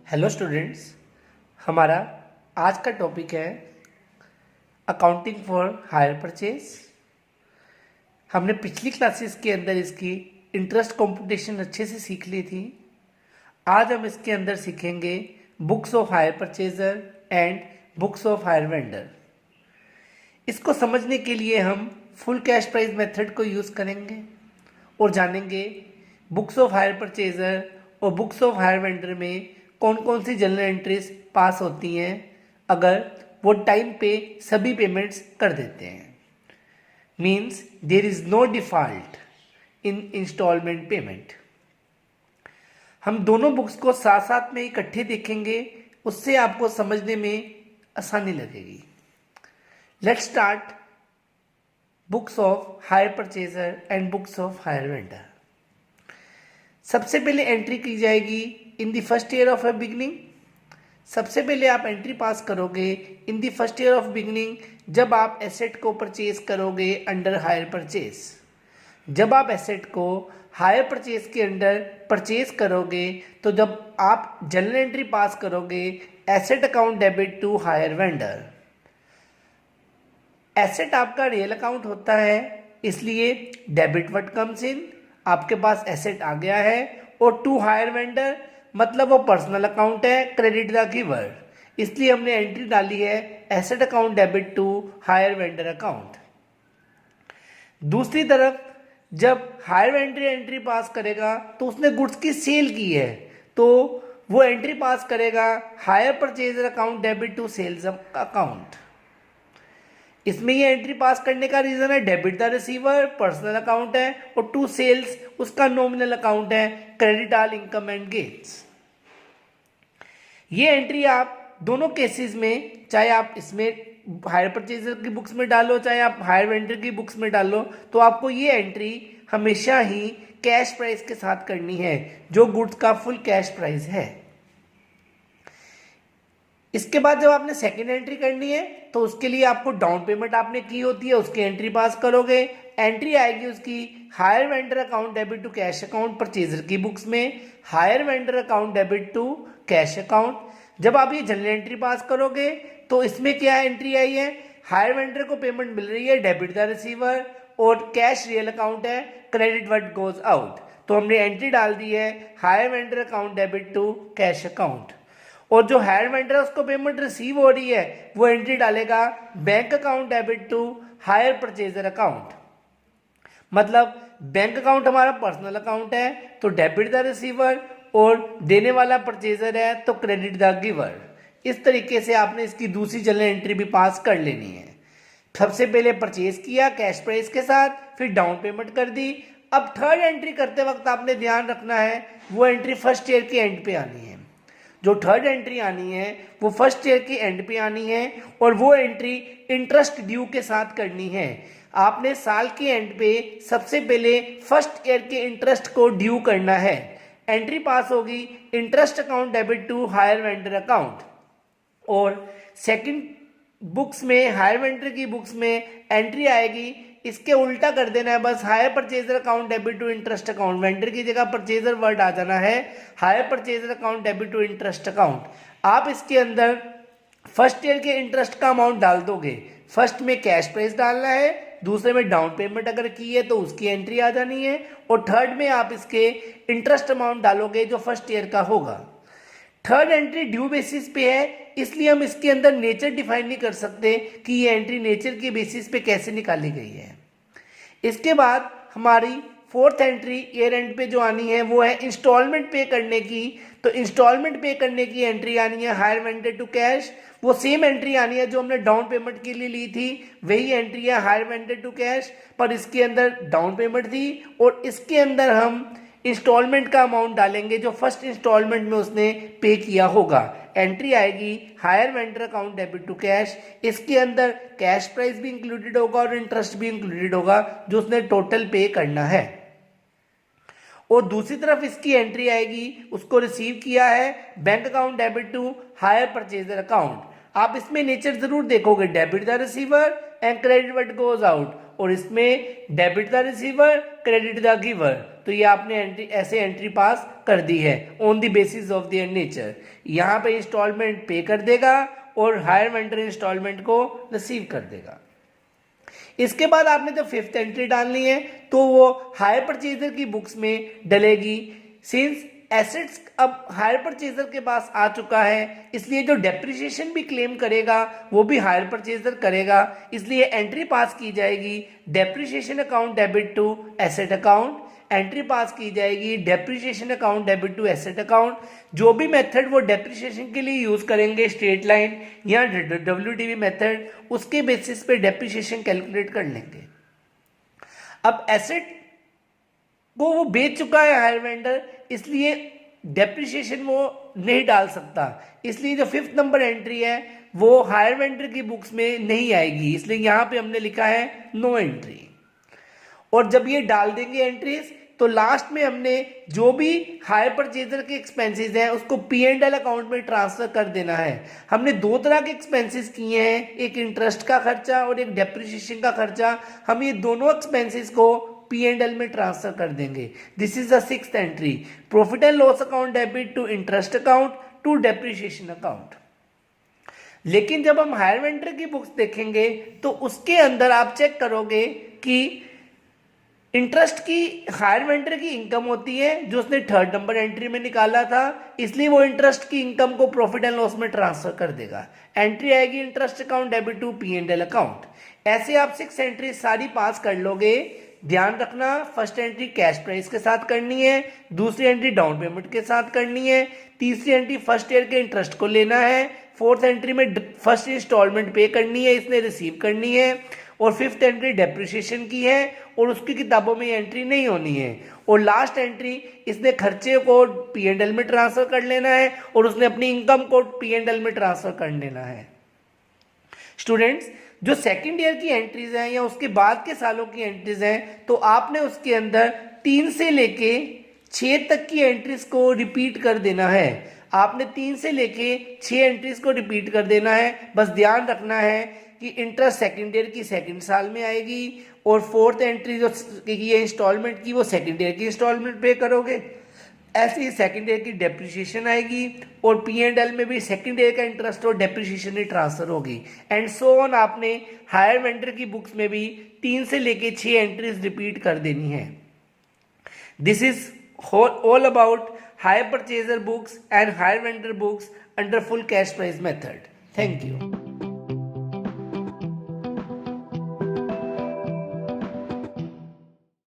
Hello students, हमारा आज का टॉपिक है अकाउंटिंग फॉर हायर परचेज। हमने पिछली क्लासेस के अंदर इसकी इंटरेस्ट कंप्यूटेशन अच्छे से सीख ली थी। आज हम इसके अंदर सीखेंगे books of hire purchaser and books of hire vendor. इसको समझने के लिए हम फुल कैश प्राइस मेथड को यूज़ करेंगे और जानेंगे बुक्स ऑफ हायर परचेजर और बुक्स ऑफ हायर वेंडर में कौन कौन सी जनरल एंट्रीज पास होती हैं अगर वो टाइम पे सभी पेमेंट्स कर देते हैं। Means there is no default in installment payment. हम दोनों बुक्स को साथ साथ में इकट्ठे देखेंगे, उससे आपको समझने में आसानी लगेगी। Let's start books of hire purchaser and books of hire vendor. सबसे पहले एंट्री की जाएगी in the first year of a beginning. सबसे पहले आप एंट्री पास करोगे in the first year of beginning जब आप एसेट को परचेज करोगे अंडर हायर परचेज। जब आप एसेट को हायर परचेज के अंडर परचेज करोगे तो जब आप जनरल एंट्री पास करोगे asset account debit to hire vendor. Asset आपका रियल अकाउंट होता है, इसलिए डेबिट व्हाट कम्स इन, आपके पास एसेट आ गया है, और टू हायर वेंडर मतलब वो पर्सनल अकाउंट है, क्रेडिट द गिवर, इसलिए हमने एंट्री डाली है asset account debit to hire vendor account. दूसरी तरफ जब हायर वेंडर एंट्री पास करेगा तो उसने गुड्स की सेल की है, तो वो एंट्री पास करेगा hire purchaser account debit to sales account. इसमें ये एंट्री पास करने का रीजन है debit the receiver personal account है, और टू सेल्स उसका नॉमिनल अकाउंट है, credit all income and gains. ये एंट्री आप दोनों केसेस में, चाहे आप इसमें हायर परचेजर की बुक्स में डालो चाहे आप हायर वेंडर की बुक्स में डालो, तो आपको ये एंट्री हमेशा ही कैश प्राइस के साथ करनी है, जो गुड्स का फुल कैश प्राइस है। इसके बाद जब आपने सेकेंड एंट्री करनी है तो उसके लिए आपको डाउन पेमेंट आपने की होती है, उसकी एंट्री पास करोगे। एंट्री आएगी उसकी hire vendor account debit to cash account purchaser की बुक्स में, hire vendor account debit to cash account. जब आप ये जनरल एंट्री पास करोगे तो इसमें क्या एंट्री आई है, हायर वेंडर को पेमेंट मिल रही है डेबिट द रिसीवर, और कैश रियल अकाउंट है, क्रेडिट व्हाट गोज आउट, तो हमने एंट्री डाल दी है hire vendor account debit to cash account. और जो हायर वेंडर है उसको पेमेंट रिसीव हो रही है, वो एंट्री डालेगा bank account debit to hire purchaser account. मतलब बैंक अकाउंट हमारा पर्सनल अकाउंट है तो डेबिट द रिसीवर, और देने वाला परचेजर है तो क्रेडिट द गिवर। इस तरीके से आपने इसकी दूसरी जनरल एंट्री भी पास कर लेनी है। सबसे पहले परचेज किया कैश प्राइस के साथ, फिर डाउन पेमेंट कर दी। अब थर्ड एंट्री करते वक्त आपने ध्यान रखना है वो एंट्री फर्स्ट ईयर के एंड पे आनी है। जो थर्ड एंट्री आनी है वो फर्स्ट ईयर की एंड पे आनी है, और वो एंट्री इंटरेस्ट ड्यू के साथ करनी है। आपने साल के एंड पे सबसे पहले फर्स्ट ईयर के इंटरेस्ट को ड्यू करना है। एंट्री पास होगी interest account debit to hire vendor account, और सेकंड बुक्स में हायर वेंडर की बुक्स में एंट्री आएगी, इसके उल्टा कर देना है बस, hire purchaser account debit to interest account. Vendor की जगह परचेजर वर्ड आ जाना है, hire purchaser account debit to interest account. आप इसके अंदर फर्स्ट ईयर के इंटरेस्ट का अमाउंट डाल दोगे। फर्स्ट में कैश प्राइस डालना है, दूसरे में डाउन पेमेंट अगर की है तो उसकी एंट्री आ जानी है, और थर्ड में आप इसके इंटरेस्ट अमाउंट डालोगे जो फर्स्ट ईयर का होगा। थर्ड एंट्री ड्यू बेसिस पे है, इसलिए हम इसके अंदर नेचर डिफाइन नहीं कर सकते कि ये एंट्री नेचर के बेसिस पे कैसे निकाली गई है। इसके बाद हमारी फोर्थ एंट्री ईयर एंड पे जो आनी है वो है इंस्टॉलमेंट पे करने की। तो इंस्टॉलमेंट पे करने की एंट्री आनी है हायर वेंडर टू कैश, वो सेम एंट्री आनी है जो हमने डाउन पेमेंट के लिए ली थी, वही एंट्री है हायर वेंडर टू कैश, पर इसके अंदर डाउन पेमेंट थी, और इसके अंदर हम इंस्टॉलमेंट का अमाउंट डालेंगे जो फर्स्ट इंस्टॉलमेंट में उसने पे किया होगा। एंट्री आएगी hire vendor account debit to cash, इसके अंदर कैश प्राइस भी इंक्लूडेड होगा और इंटरेस्ट भी इंक्लूडेड होगा जो उसने टोटल पे करना है। और दूसरी तरफ इसकी एंट्री आएगी, उसको रिसीव किया है bank account debit to hire purchaser account. आप इसमें नेचर जरूर देखोगे debit the receiver and credit what goes out, और इसमें debit the receiver, credit the giver. तो ये आपने ऐसे एंट्री पास कर दी है on the basis of the nature. यहाँ पे इंस्टॉलमेंट पे कर देगा और हायर वेंडर इंस्टॉलमेंट को रिसीव कर देगा। इसके बाद आपने जो फिफ्थ एंट्री डालनी है तो वो हायर परचेजर की बुक्स में डलेगी। सिंस एसेट्स अब हायर परचेजर के पास आ चुका है, इसलिए जो डेप्रिसिएशन भी क्लेम करेगा वो भी हायर परचेजर करेगा, इसलिए एंट्री पास की जाएगी depreciation account debit to asset account. Entry pass की जाएगी depreciation account debit to asset account. जो भी मेथड वो डेप्रिसिएशन के लिए यूज करेंगे, स्ट्रेट लाइन या WDV मेथड, उसके बेसिस पे डेप्रिसिएशन कैलकुलेट कर लेंगे। अब एसेट को वो बेच चुका है हायर वेंडर, इसलिए डेप्रिसिएशन वो नहीं डाल सकता, इसलिए जो फिफ्थ नंबर एंट्री है वो हायर वेंडर की बुक्स में नहीं आएगी, इसलिए यहां पे हमने लिखा है नो एंट्री। और जब ये डाल देंगे एंट्रीज तो लास्ट में हमने जो भी हायर परचेजर के एक्सपेंसेस हैं उसको P&L अकाउंट में ट्रांसफर कर देना है। हमने दो तरह के एक्सपेंसेस किए हैं, एक इंटरेस्ट का खर्चा और एक डेप्रिसिएशन का खर्चा। हम ये दोनों एक्सपेंसेस को P&L में ट्रांसफर कर देंगे। This is the sixth entry, profit and loss account debit to interest account to depreciation account. लेकिन जब हम हायर वेंडर की बुक्स देखेंगे तो उसके अंदर आप चेक करोगे कि इंटरेस्ट की हायर वेंडर की इनकम होती है जो उसने थर्ड नंबर एंट्री में निकाला था, इसलिए वो इंटरेस्ट की इनकम को प्रॉफिट एंड लॉस में ट्रांसफर कर देगा। एंट्री आएगी interest account debit to P&L account. ऐसे आप 6 एंट्री सारी पास कर लोगे। ध्यान रखना, फर्स्ट एंट्री कैश प्राइस के साथ करनी है, दूसरी एंट्री डाउन पेमेंट के साथ करनी है, तीसरी एंट्री फर्स्ट ईयर के इंटरेस्ट को लेना है, फोर्थ एंट्री में फर्स्ट इंस्टॉलमेंट पे करनी है, इसने रिसीव करनी है, और फिफ्थ एंट्री डेप्रिसिएशन की है और उसकी किताबों में एंट्री नहीं होनी है, और लास्ट एंट्री इसने खर्चे को P&L में ट्रांसफर कर लेना है और उसने अपनी इनकम को P&L में ट्रांसफर कर लेना है। स्टूडेंट्स, जो सेकंड ईयर की एंट्रीज हैं या उसके बाद के सालों की एंट्रीज हैं तो आपने उसके अंदर 3 से लेके 6 तक की एंट्रीज को रिपीट कर देना है। आपने 3 से लेके 6 एंट्रीज को रिपीट कर देना है। बस ध्यान रखना है कि इंटरेस्ट सेकंड ईयर की सेकंड साल में आएगी और फोर्थ एंट्री जो ये इंस्टॉलमेंट की वो सेकंड ईयर की इंस्टॉलमेंट पे करोगे। ऐसे ही सेकंड ईयर की डेप्रिसिएशन आएगी और P&L में भी सेकंड ईयर का इंटरेस्ट और डेप्रिसिएशन ही ट्रांसफर होगी, एंड सो ऑन। आपने हायर वेंडर की बुक्स में भी 3 से लेके 6 एंट्रीज रिपीट कर देनी है। This is all about hire purchaser books and hire vendor books under full cash price method. Thank you.